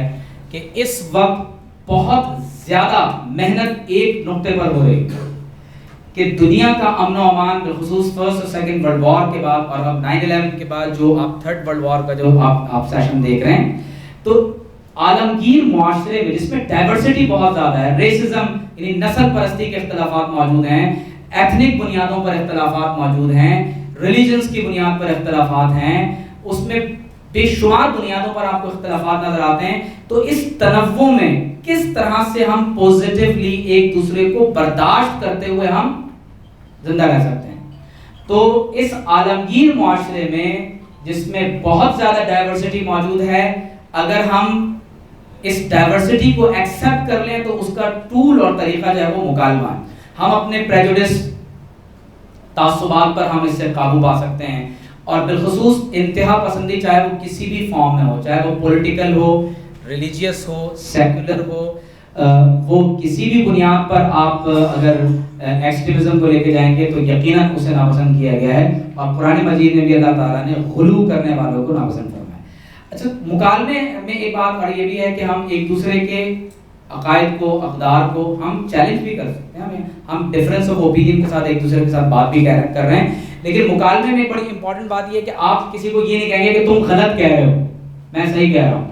کہ اس وقت بہت زیادہ محنت ایک نقطے پر ہو رہی ہے کہ دنیا کا امن و امان، بالخصوص فرسٹ اور سیکنڈ ورلڈ وار کے بعد، اور اب 9/11 کے بعد جو آپ تھرڈ ورلڈ وار کا جو آپ سیشن دیکھ رہے ہیں، تو عالمگیر معاشرے میں جس میں ڈائیورسٹی بہت زیادہ ہے، ریسزم یعنی نسل پرستی کے اختلافات موجود ہیں، ایتھنک بنیادوں پر اختلافات موجود ہیں، ریلیجنس کی بنیاد پر اختلافات ہیں، اس میں بے شمار بنیادوں پر آپ کو اختلافات نظر آتے ہیں، تو اس تنوع میں کس طرح سے ہم پوزیٹیولی ایک دوسرے کو برداشت کرتے ہوئے ہم زندہ رہ سکتے ہیں۔ تو اس عالمگیر معاشرے میں جس میں بہت زیادہ ڈائیورسٹی موجود ہے، اگر ہم اس ڈائیورسٹی کو ایکسیپٹ کر لیں تو اس کا ٹول اور طریقہ جو ہے وہ مکالمہ ہے۔ ہم اپنے پریجوڈس، تعصبات پر ہم اس سے قابو پا سکتے ہیں، اور بالخصوص انتہا پسندی چاہے وہ کسی بھی فارم میں ہو، چاہے وہ پولیٹیکل ہو، ریلیجیس ہو، سیکولر ہو، وہ کسی بھی بنیاد پر آپ اگر ایکسٹریمزم کو لے کے جائیں گے تو یقیناً اسے ناپسند کیا گیا ہے، اور قرآن مجید میں بھی اللہ تعالیٰ نے غلو کرنے والوں کو ناپسند فرمایا۔ اچھا، مکالمے میں ایک بات اور یہ بھی ہے کہ ہم ایک دوسرے کے عقائد کو، اقدار کو ہم چیلنج بھی کر سکتے ہیں، ہم ڈفرینس آف اوپینین کے ساتھ ایک دوسرے کے ساتھ بات بھی کر رہے ہیں، لیکن مکالمے میں ایک بڑی امپورٹنٹ بات یہ ہے کہ آپ کسی کو یہ نہیں کہیں گے کہ تم غلط کہہ رہے ہو، میں صحیح کہہ رہا ہوں۔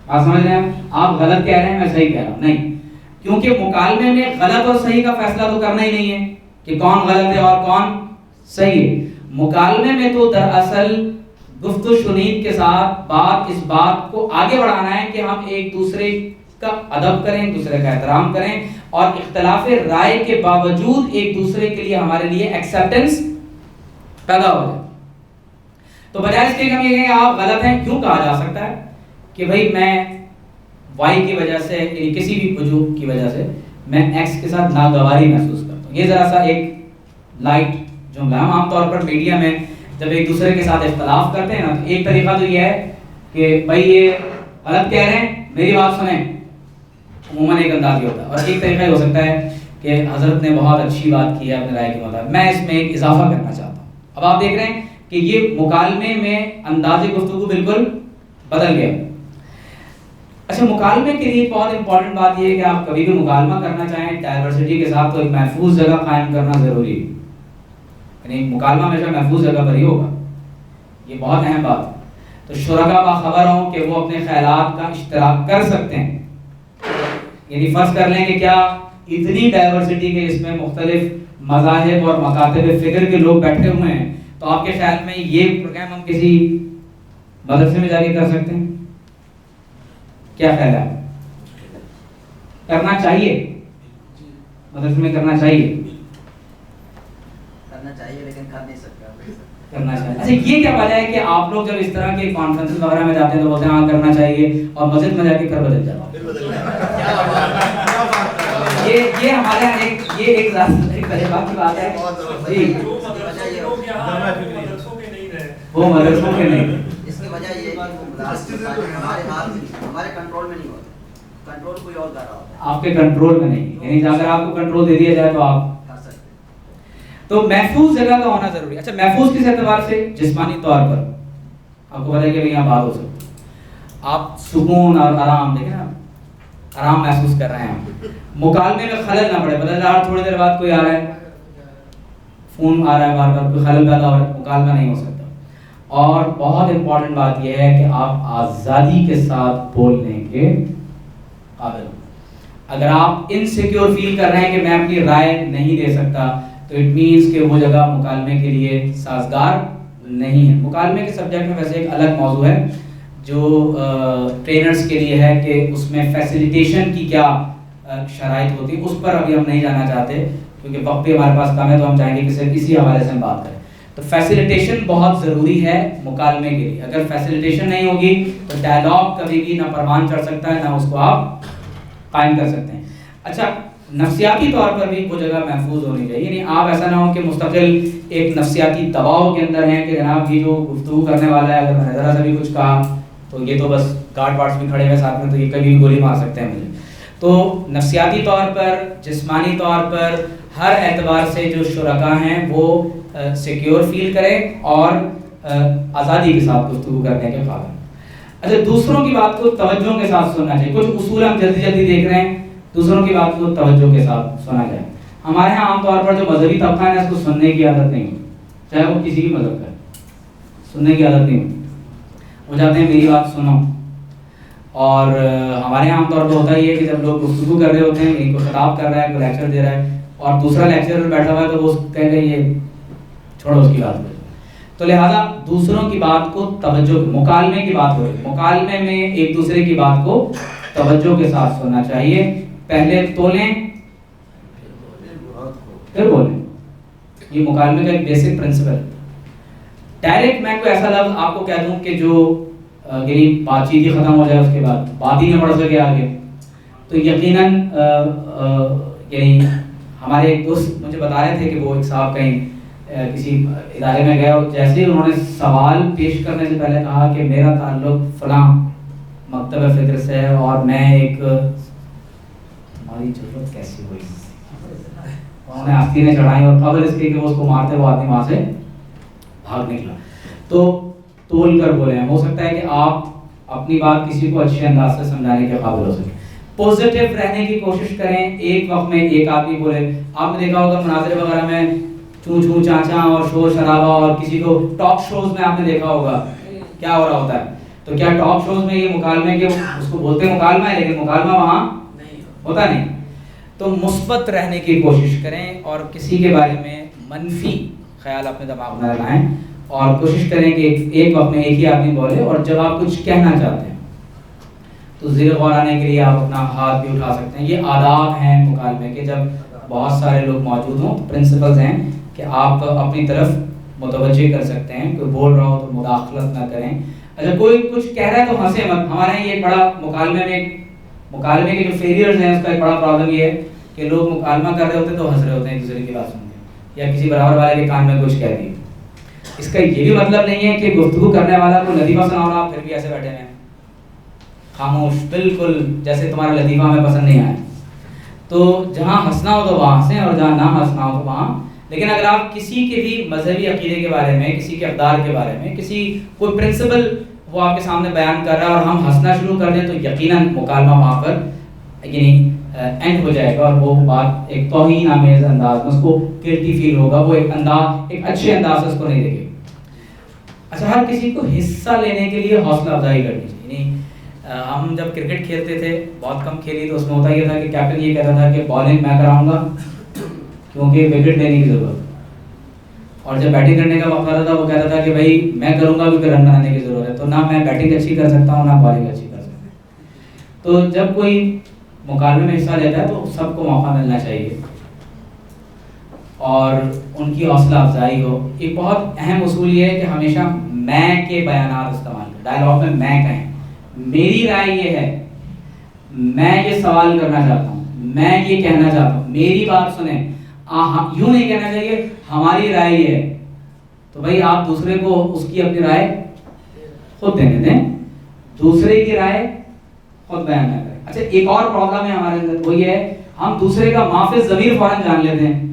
آپ سمجھ رہے ہیں؟ آپ غلط کہہ رہے ہیں، میں صحیح کہہ رہا ہوں، نہیں، کیونکہ مکالمے میں غلط اور صحیح کا فیصلہ تو کرنا ہی نہیں ہے کہ کون غلط ہے اور کون صحیح ہے۔ مکالمے میں تو دراصل گفت و شنید کے ساتھ بات اس بات کو آگے بڑھانا ہے کہ ہم ایک دوسرے کا ادب کریں، ایک دوسرے کا احترام کریں، اور اختلاف رائے کے باوجود ایک دوسرے کے لیے ہمارے لیے ایکسیپٹنس پیدا ہو جائے. تو بجائے اس کے کہ ہم یہ کہیں کہ آپ غلط ہیں، کیوں کہا جا سکتا ہے کہ بھائی میں وائی کی وجہ سے، یعنی کسی بھی وجوہ کی وجہ سے میں ایکس کے ساتھ ناگواری محسوس کرتا ہوں. یہ ذرا سا ایک لائٹ جملہ ہے. ہم عام طور پر میڈیا میں جب ایک دوسرے کے ساتھ اختلاف کرتے ہیں نا، تو ایک طریقہ تو یہ ہے کہ بھائی یہ غلط کہہ رہے ہیں، میری بات سنیں، عموماً ایک انداز یہ ہوتا ہے. اور ایک طریقہ یہ ہو سکتا ہے کہ حضرت نے بہت اچھی بات کی ہے اپنے رائے کے مطابق، میں اس میں ایک اضافہ کرنا چاہتا ہوں. اب آپ دیکھ رہے ہیں کہ یہ مکالمے میں انداز گفتگو بالکل بدل گیا. اچھا، مکالمے کے لیے بہت امپورٹنٹ بات یہ ہے کہ آپ کبھی بھی مکالمہ کرنا چاہیں ڈائیورسٹی کے ساتھ تو ایک محفوظ جگہ قائم کرنا ضروری ہے. یعنی مکالمہ ہمیشہ محفوظ جگہ پر ہی ہوگا، یہ بہت اہم بات ہے. تو شرکا باخبر ہوں کہ وہ اپنے خیالات کا اشتراک کر سکتے ہیں. یعنی فرض کر لیں کہ کیا اتنی ڈائیورسٹی کے اس میں مختلف مذاہب اور مکاتب فکر کے لوگ بیٹھے ہوئے ہیں، تو آپ کے خیال میں یہ پروگرام ہم کسی مدرسے میں جا کے کر سکتے ہیں؟ کیا خیال ہے؟ کرنا چاہیے؟ مدرسے میں کرنا چاہیے؟ کرنا چاہیے لیکن کر نہیں سکتا. کرنا چاہیے. اچھا، یہ کیا وجہ ہے کہ آپ لوگ جب اس طرح کے کانفرنس وغیرہ میں جاتے ہیں تو بولتے ہیں ہاں کرنا چاہیے، اور مسجد میں جا کے کر بدل جاتا؟ یہ ہمارے یہاں یہ ایک طریقہ کی بات ہے. وہ مدرسوں کے نہیں. اس کی وجہ یہ ہے کہ ہمارے کنٹرول میں نہیں ہوتا، کنٹرول کوئی اور کر رہا ہوتا ہے. آپ کے کنٹرول میں نہیں، یعنی اگر آپ کو کنٹرول دے دیا جائے تو آپ کر سکتے ہیں. تو محفوظ جگہ کا ہونا ضروری ہے. اچھا، محفوظ کس اعتبار سے؟ جسمانی طور پر آپ کو پتہ ہے کہ یہاں بات ہو سکتی ہے، آپ سکون اور آرام، دیکھیں نا، آرام محسوس کر رہے ہیں. مکالمے میں خلل نہ پڑے. بدل رہا تھوڑی دیر بعد کوئی آ رہا ہے، فون آ رہا ہے بار بار، کوئی خلل پیدا ہو رہا ہے، مکالمہ نہیں ہو سکتا. اور بہت امپورٹنٹ بات یہ ہے کہ آپ آزادی کے ساتھ بولنے کے قابل ہوں. اگر آپ انسیکیور فیل کر رہے ہیں کہ میں اپنی رائے نہیں دے سکتا، تو اٹ مینس کہ وہ جگہ مکالمے کے لیے سازگار نہیں ہے. مکالمے کے سبجیکٹ میں ویسے ایک الگ موضوع ہے جو ٹرینرز کے لیے ہے کہ اس میں فیسیلیٹیشن کی کیا شرائط ہوتی ہے. اس پر ابھی ہم نہیں جانا چاہتے کیونکہ وقت بھی ہمارے پاس کم ہے، تو ہم چاہیں گے کہ صرف اسی حوالے سے ہم بات کریں. تو فیسیلیٹیشن بہت ضروری ہے مکالمے کے لیے. اگر فیسیلیٹیشن نہیں ہوگی تو ڈائلاگ کبھی بھی نہ پروان چڑھ سکتا ہے، نہ اس کو آپ قائم کر سکتے ہیں. اچھا، نفسیاتی طور پر بھی وہ جگہ محفوظ ہونی چاہیے. یعنی آپ ایسا نہ ہو کہ مستقل ایک نفسیاتی دباؤ کے اندر ہیں کہ جناب یہ جو گفتگو کرنے والا ہے، اگر میں نے ذرا سا بھی کچھ کہا تو یہ تو بس گارڈ پارٹس بھی کھڑے ہوئے ساتھ میں، تو یہ کبھی بھی گولی مار سکتے ہیں مجھے. تو نفسیاتی طور پر، جسمانی طور پر، ہر اعتبار سے جو شرکا ہیں وہ سیکیور فیل کریں اور آزادی کے ساتھ گفتگو کرنے کے قابل. اچھا، دوسروں کی بات کو توجہ کے ساتھ سننا چاہیے. کچھ اصول ہم جلدی جلدی دیکھ رہے ہیں. دوسروں کی بات کو توجہ کے ساتھ سنا جائے. ہمارے ہاں عام طور پر جو مذہبی طبقہ ہے اس کو سننے کی عادت نہیں ہوتی، چاہے وہ کسی بھی مذہب کا ہے، سننے کی عادت نہیں ہوتی. وہ چاہتے ہیں میری بات سنو. اور ہمارے یہاں عام طور پر ہوتا ہی ہے کہ جب لوگ گفتگو کر رہے ہوتے ہیں، ایک کو خطاب کر رہا ہے، کوئی لیکچر دے رہا ہے، اور دوسرا لیکچر بیٹھا ہوا ہے، تو وہ کہے گا یہ چھوڑو اس کی بات کو. تو لہٰذا دوسروں کی بات کو توجہ، مکالمے کی بات ہو رہی ہے، مکالمے میں ایک دوسرے کی بات کو توجہ کے ساتھ سننا چاہیے. پہلے تولیں پھر بولیں. یہ مکالمے کا ایک بیسک پرنسپل ہے. ڈائریکٹ میں کوئی ایسا لفظ آپ کو کہہ دوں کہ جو یعنی بات چیت ہی ختم ہو جائے، اس کے بعد بات ہی نہ بڑھ سکے آگے، تو یقیناً یعنی ہمارے ایک دوست مجھے بتا رہے تھے کہ وہ ایک صاحب کہیں کسی ادارے میں گئے، اور جیسے ہی انہوں نے سوال پیش کرنے سے پہلے کہا کہ میرا تعلق فلاں مکتب فکر سے ہے، اور میں ایک، تمہاری ضرورت کیسی ہوئی، انہوں نے آستینیں چڑھائی، اور قبل اس کے کہ وہ اس کو مارتے وہ آدمی وہاں سے بھاگ نکلا. تو تول کر بولے ہیں. ہو سکتا ہے کہ آپ اپنی بات کسی کو اچھے انداز سے سمجھانے کے قابل ہو سکے. پوزیٹیو رہنے کی کوشش کریں. ایک وقت میں ایک آدمی بولے. آپ نے دیکھا ہوگا مناظرے وغیرہ میں چوں چوں چاچا اور شور شرابہ، اور کسی کو ٹاک شوز میں آپ نے دیکھا ہوگا کیا ہو رہا ہوتا ہے. تو کیا ٹاک شوز میں یہ مکالمے کے، اس کو بولتے مکالمہ ہے لیکن مکالمہ وہاں ہوتا نہیں. تو مثبت رہنے کی کوشش کریں اور کسی کے بارے میں منفی خیال اپنے دماغ میں لگائیں، اور کوشش کریں کہ ایک وقت میں ایک ہی آدمی بولے. اور جب آپ کچھ کہنا چاہتے ہیں تو زیر غور آنے کے لیے آپ اپنا ہاتھ بھی اٹھا سکتے ہیں. یہ آداب ہیں مکالمے کے. جب بہت سارے لوگ موجود ہوں، پرنسپلز ہیں کہ آپ اپنی طرف متوجہ کر سکتے ہیں. کوئی بول رہا ہو تو مداخلت نہ کریں. اچھا کوئی کچھ کہہ رہا ہے تو ہنسے مت. ہمارے یہاں یہ ایک بڑا مکالمے کے جو فیلئرز ہیں اس کا ایک بڑا پرابلم یہ ہے کہ لوگ مکالمہ کر رہے ہوتے ہیں تو ہنس رہے ہوتے ہیں ایک دوسرے کی بات سن کے, یا کسی برابر والے کے کان میں کچھ کہہ دیا. اس کا یہ بھی مطلب نہیں ہے کہ گفتگو کرنے والا کو لطیفہ سنا رہا آپ پھر بھی ایسے بیٹھے رہیں خاموش, بالکل جیسے تمہارا لطیفہ ہمیں پسند نہیں آیا. تو جہاں ہنسنا ہو تو وہاں ہنسیں اور جہاں نہ ہنسنا ہو تو وہاں. لیکن اگر آپ کسی کے بھی مذہبی عقیدے کے بارے میں, کسی کے اقدار کے بارے میں, کسی کوئی پرنسپل وہ آپ کے سامنے بیان کر رہا ہے اور ہم ہنسنا شروع کر دیں تو یقیناً مکالمہ وہاں پر یعنی اینڈ ہو جائے گا اور وہ بات ایک توہین آمیز انداز میں اس کو گلٹی فیل ہوگا, وہ ایک اچھے انداز سے اس کو نہیں دیکھے. اچھا ہر کسی کو حصہ لینے کے لیے حوصلہ افزائی کرنی چاہیے. یعنی ہم جب کرکٹ کھیلتے تھے, بہت کم کھیلی, تو اس میں ہوتا یہ تھا کہ کیپٹن یہ کہتا تھا کہ بالنگ میں کراؤں گا کیونکہ وکٹ لینے کی ضرورت, اور جب بیٹنگ کرنے کا وقت آتا تھا وہ کہتا تھا کہ بھائی میں کروں گا کیونکہ رن بنانے کی ضرورت ہے. تو نہ میں بیٹنگ اچھی کر سکتا ہوں نہ بالنگ اچھی کر سکتا ہوں. تو جب کوئی مکالمے میں حصہ لیتا ہے تو سب کو موقع ملنا چاہیے اور ان کی حوصلہ افزائی ہو. ایک بہت اہم اصول یہ ہے کہ ہمیشہ میں کے بیانات استعمال کریں. ڈائلاگ میں میں کہیں, میری رائے یہ ہے, میں یہ سوال کرنا چاہتا ہوں, میں یہ کہنا چاہتا ہوں, میری بات سنیں. یوں نہیں کہنا چاہیے ہماری رائے یہ ہے. تو بھائی آپ دوسرے کو اس کی اپنی رائے خود دینے دیں, دوسرے کی رائے خود بیان نہ کریں. اچھا ایک اور پرابلم ہے ہمارے اندر, وہ یہ ہے ہم دوسرے کا مافِ ضمیر فوراً جان لیتے ہیں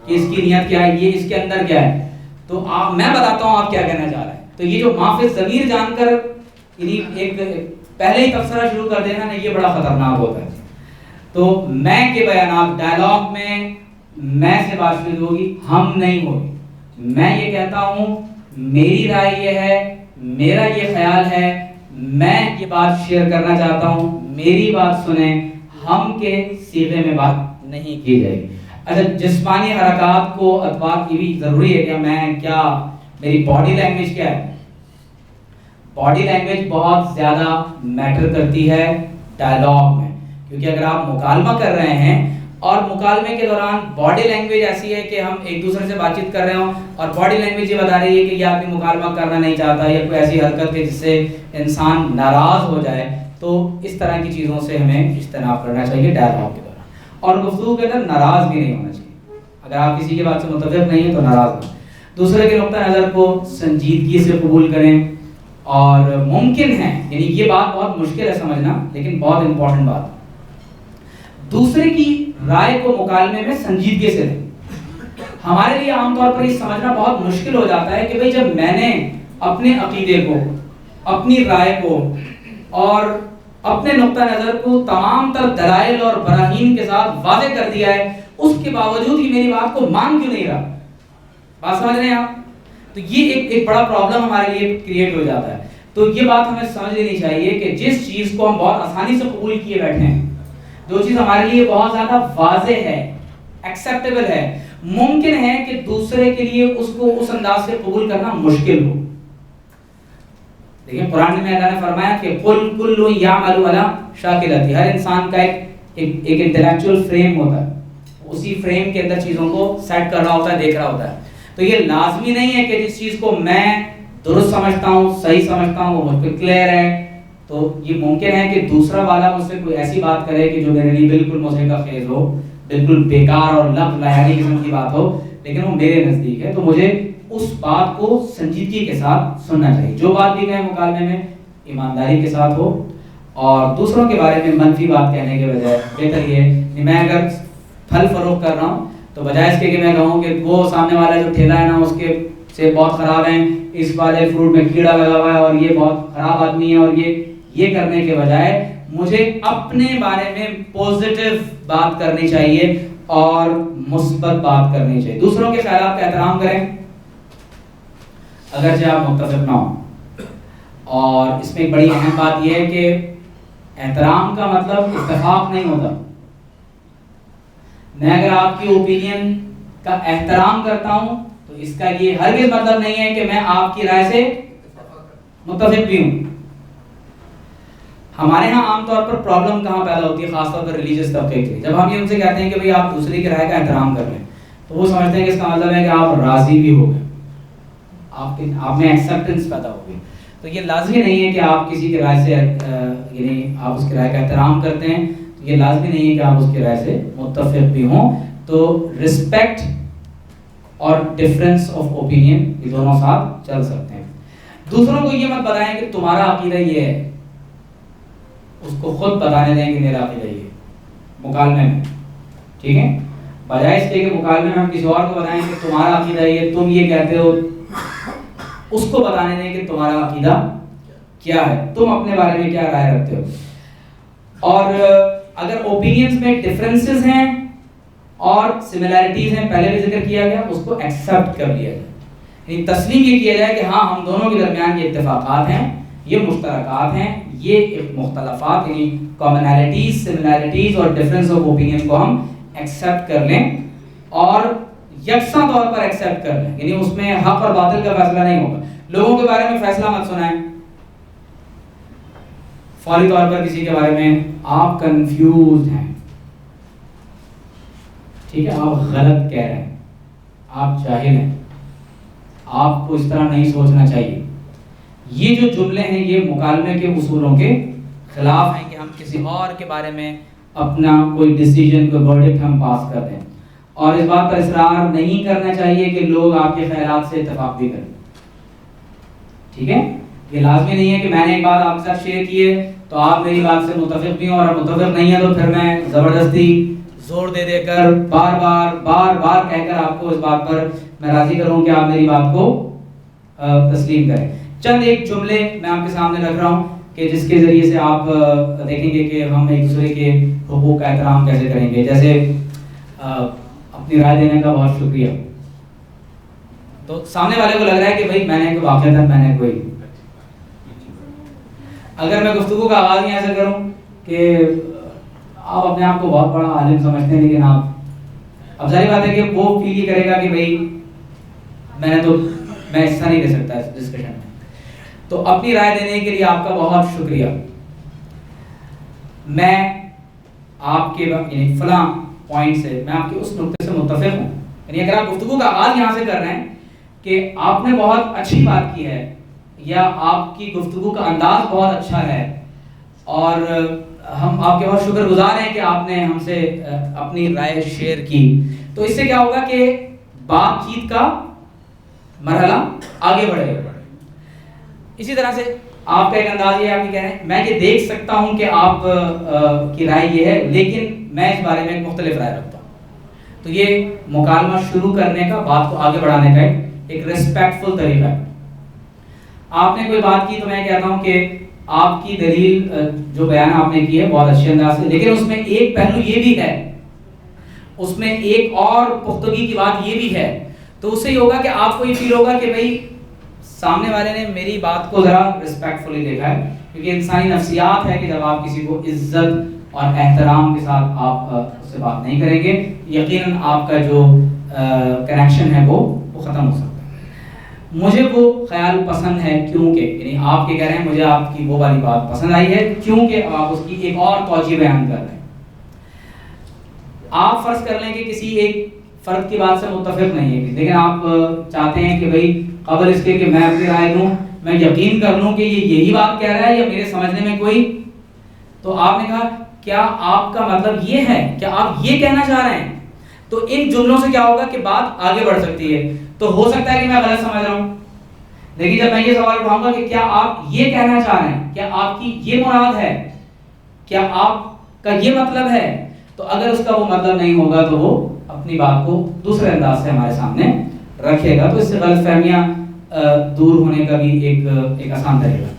کہ اس کی نیت کیا ہے, یہ اس کے اندر کیا ہے. تو میں بتاتا ہوں آپ کیا کہنا چاہ رہے ہیں. تو یہ جو مافِ ضمیر جان کر یعنی ایک پہلے ہی تبصرہ شروع کر دینا نا, یہ بڑا خطرناک ہوتا ہے. تو میں کے بیانات ڈائلاگ میں میں سے بات شروع ہوگی, ہم نہیں ہوگی. میں یہ کہتا ہوں, میری رائے یہ ہے, میرا یہ خیال ہے, میں یہ بات شیئر کرنا چاہتا ہوں, میری بات سنیں. ہم کے صیغے میں بات نہیں کی جائے گی. اچھا جسمانی حرکات کو اتباع کی بھی ضروری ہے کہ میں کیا, میری باڈی لینگویج کیا ہے. باڈی لینگویج بہت زیادہ میٹر کرتی ہے ڈائلاگ میں, کیونکہ اگر آپ مکالمہ کر رہے ہیں اور مکالمے کے دوران باڈی لینگویج ایسی ہے کہ ہم ایک دوسرے سے بات چیت کر رہے ہوں اور باڈی لینگویج یہ بتا رہی ہے کہ یہ آدمی مکالمہ کرنا نہیں چاہتا یا کوئی ایسی حرکت ہے جس سے انسان ناراض ہو جائے, تو اس طرح کی چیزوں سے ہمیں اجتناب کرنا چاہیے ڈائلاگ کے دوران. اور گفتگو کے اندر ناراض بھی نہیں ہونا چاہیے. اگر آپ کسی کی بات سے متفق نہیں ہیں تو ناراض نہ, دوسرے کے نقطہ نظر کو سنجیدگی سے قبول کریں. اور ممکن ہے, یعنی یہ بات بہت مشکل ہے سمجھنا لیکن بہت امپورٹنٹ بات, دوسرے کی رائے کو مکالمے میں سنجیدگی سے لیں. ہمارے لیے عام طور پر یہ سمجھنا بہت مشکل ہو جاتا ہے کہ بھئی جب میں نے اپنے عقیدے کو, اپنی رائے کو اور اپنے نقطہ نظر کو تمام تر دلائل اور براہین کے ساتھ واضح کر دیا ہے, اس کے باوجود ہی میری بات کو مان کیوں نہیں رہا. بات سمجھ رہے ہیں آپ؟ تو یہ ایک بڑا پرابلم ہمارے لیے کریٹ ہو جاتا ہے. تو یہ بات ہمیں سمجھ لینی چاہیے کہ جس چیز کو ہم بہت آسانی سے قبول کیے بیٹھے ہیں, جو چیز ہمارے لیے بہت زیادہ واضح ہے, ایکسیپٹیبل ہے, ممکن ہے کہ دوسرے کے لیے اس کو اس انداز سے قبول کرنا مشکل ہو. دیکھیں قرآن میں اللہ نے فرمایا کہ قل کل یعمل علی شاکلتہ, ہر انسان کا ایک انٹلیکچوئل فریم ہوتا ہے, اسی فریم کے اندر چیزوں کو سیٹ کر رہا ہوتا ہے, دیکھ رہا ہوتا ہے. تو یہ لازمی نہیں ہے کہ جس چیز کو میں درست سمجھتا ہوں, صحیح سمجھتا ہوں, وہ مجھ پہ کلیئر ہے. تو یہ ممکن ہے کہ دوسرا والا مجھ سے کوئی ایسی بات کرے کہ جو میرے لیے بالکل مضحک کا خیز ہو, بالکل بیکار اور لفظ لہری قسم کی بات ہو, لیکن وہ میرے نزدیک ہے. تو مجھے اس بات کو سنجیدگی کے ساتھ سننا چاہیے. جو بات بھی کہیں مکالمے میں ایمانداری کے ساتھ ہو, اور دوسروں کے بارے میں منفی بات کہنے کے بجائے بہتر یہ کہ میں اگر پھل فروخت کر رہا ہوں تو بجائے اس کے کہ میں کہوں کہ وہ سامنے والا جو ٹھیلا ہے نا اس کے سے بہت خراب ہیں, اس والے فروٹ میں کیڑا لگا ہوا ہے اور یہ بہت خراب آدمی ہے, اور یہ کرنے کے بجائے مجھے اپنے بارے میں پوزیٹیو بات کرنی چاہیے اور مثبت بات کرنی چاہیے. دوسروں کے خیالات کا احترام کریں اگرچہ آپ متفق نہ ہوں. اور اس میں ایک بڑی اہم بات یہ ہے کہ احترام کا مطلب اتفاق نہیں ہوتا. میں اگر آپ کی اوپینین کا احترام کرتا ہوں تو اس کا یہ ہرگز مطلب نہیں ہے کہ میں آپ کی رائے سے متفق بھی ہوں. ہمارے ہاں عام طور پر پرابلم کہاں پیدا ہوتی ہے, خاص طور پر ریلیجیس طبقے کے لیے, جب ہم یہ ان سے کہتے ہیں کہ بھئی آپ دوسرے کی رائے کا احترام کر لیں, تو وہ سمجھتے ہیں کہ اس کا مطلب ہے کہ آپ راضی بھی ہو گئے. آپ میں ایکسیپٹنس پیدا ہوگی. تو یہ لازمی نہیں ہے کہ آپ کسی کی رائے سے یعنی آپ اس کی رائے کا احترام کرتے ہیں, یہ لازمی نہیں ہے کہ آپ اس کی رائے سے متفق بھی ہوں. تو رسپیکٹ اور ڈفرینس آف اوپینین یہ دونوں ساتھ چل سکتے ہیں. دوسروں کو یہ مت بتائیں کہ تمہارا عقیدہ یہ ہے, اس کو خود بتانے دیں کہ میرا عقیدہ یہ ہے مکالمے میں, ٹھیک ہے, بجائے اس کے کہ مکالمے میں ہم کسی اور کو بتائیں کہ تمہارا عقیدہ یہ, تم یہ کہتے ہو, اس کو بتانے دیں کہ تمہارا عقیدہ کیا ہے, تم اپنے بارے میں کیا رائے رکھتے ہو. اور اگر اوپینینز میں ڈفرینسز ہیں اور سملیرٹیز ہیں, پہلے بھی ذکر کیا گیا, اس کو ایکسیپٹ کر لیا جائے, یعنی تسلیم یہ کیا جائے کہ ہاں ہم دونوں کے درمیان یہ اتفاقات ہیں, یہ مشترکات ہیں, یہ مختلفات یعنی کامنالٹیز, سملیرٹیز اور ڈفرینس آف اوپینین کو ہم ایکسیپٹ کر لیں اور یکساں طور پر ایکسیپٹ کر لیں, یعنی اس میں حق اور باطل کا فیصلہ نہیں ہوگا. لوگوں کے بارے میں فیصلہ مت سنائیں فوری طور پر کسی کے بارے میں آپ کنفیوزڈ ہیں, ٹھیک ہے, آپ غلط کہہ رہے ہیں, آپ جاہل ہیں, آپ کو اس طرح نہیں سوچنا چاہیے. یہ جو جملے ہیں یہ مکالمے کے اصولوں کے خلاف ہیں کہ ہم کسی اور کے بارے میں اپنا کوئی ڈیسیجن, کوئی ورڈکٹ ہم پاس کر دیں. اور اس بات پر اصرار نہیں کرنا چاہیے کہ لوگ آپ کے خیالات سے اتفاق بھی کریں, ٹھیک ہے. یہ لازمی نہیں ہے کہ میں نے ایک بات آپ کے ساتھ شیئر کی ہے تو آپ میری بات سے متفق بھی ہوں, اور متفق نہیں ہے تو پھر میں زبردستی زور دے کر بار بار کہہ کر آپ کو اس بات پر میں راضی کروں کہ آپ میری بات کو تسلیم کریں. چند ایک جملے میں آپ کے سامنے رکھ رہا ہوں کہ جس کے ذریعے سے آپ دیکھیں گے کہ ہم ایک دوسرے کے حقوق کا احترام کیسے کریں گے. جیسے اپنی رائے دینے کا بہت شکریہ. تو سامنے والے کو لگ رہا ہے کہ بھائی میں نے کوئی واقعہ, میں نے کوئی, اگر میں گفتگو کا آغاز ہی ایسا کروں کہ آپ اپنے آپ کو بہت بڑا عالم سمجھتے ہیں, لیکن آپ, اب ظاہر بات ہے کہ وہ فیل ہی کرے گا کہ بھائی میں حصہ نہیں لے سکتا اس ڈسکشن میں. تو اپنی رائے دینے کے لیے آپ کا بہت شکریہ. میں آپ کے یعنی فلاں پوائنٹ سے, میں آپ کے اس نقطے سے متفق ہوں. یعنی اگر آپ گفتگو کا آغاز یہاں سے کر رہے ہیں کہ آپ نے بہت اچھی بات کی ہے, یا آپ کی گفتگو کا انداز بہت اچھا ہے, اور ہم آپ کے بہت شکر گزار ہیں کہ آپ نے ہم سے اپنی رائے شیئر کی, تو اس سے کیا ہوگا کہ بات چیت کا مرحلہ آگے بڑھے گا. اسی طرح سے آپ کا ایک انداز یہ آپ یہ کہہ رہے ہیں, میں یہ دیکھ سکتا ہوں کہ آپ کی رائے یہ ہے, لیکن میں اس بارے میں ایک مختلف رائے رکھتا ہوں. تو یہ مکالمہ شروع کرنے کا, بات کو آگے بڑھانے کا ایک ریسپیکٹفل طریقہ ہے. آپ نے کوئی بات کی تو میں کہتا ہوں کہ آپ کی دلیل جو بیان آپ نے کی ہے بہت اچھے انداز سے, لیکن اس میں ایک پہلو یہ بھی ہے, اس میں ایک اور پختگی کی بات یہ بھی ہے. تو اس سے یہ ہوگا کہ آپ کو یہ فیل ہوگا کہ بھائی سامنے والے نے میری بات کو ذرا ریسپیکٹفلی دیکھا ہے, کیونکہ انسانی نفسیات ہے کہ جب آپ کسی کو عزت اور احترام کے ساتھ آپ اس سے بات نہیں کریں گے, یقیناً آپ کا جو کنیکشن ہے وہ ختم ہو سکتا ہے. مجھے وہ خیال پسند ہے کیونکہ, یعنی آپ کے کہہ رہے ہیں مجھے آپ کی وہ والی بات پسند آئی ہے کیونکہ آپ اس کی ایک اور توجہ بیان کر رہے ہیں. آپ فرض کر لیں کہ کسی ایک فرد کی بات سے متفق نہیں ہے, لیکن آپ چاہتے ہیں کہ بھائی قبل اس کے کہ میں اپنی رائے دوں میں یقین کر لوں کہ یہ یہی بات کہہ رہا ہے یا میرے سمجھنے میں کوئی, تو آپ نے کہا کیا آپ کا مطلب یہ ہے, کیا آپ یہ کہنا چاہ رہے ہیں. تو ان جملوں سے کیا ہوگا کہ بات آگے بڑھ سکتی ہے. تو ہو سکتا ہے کہ میں غلط سمجھ رہا ہوں, لیکن جب میں یہ سوال اٹھاؤں گا کہ کیا آپ یہ کہنا چاہ رہے ہیں, کیا آپ کی یہ مراد ہے, کیا آپ کا یہ مطلب ہے, تو اگر اس کا وہ مطلب نہیں ہوگا تو وہ اپنی بات کو دوسرے انداز سے ہمارے سامنے رکھے گا. تو اس سے غلط فہمیاں دور ہونے کا بھی ایک آسان طریقہ.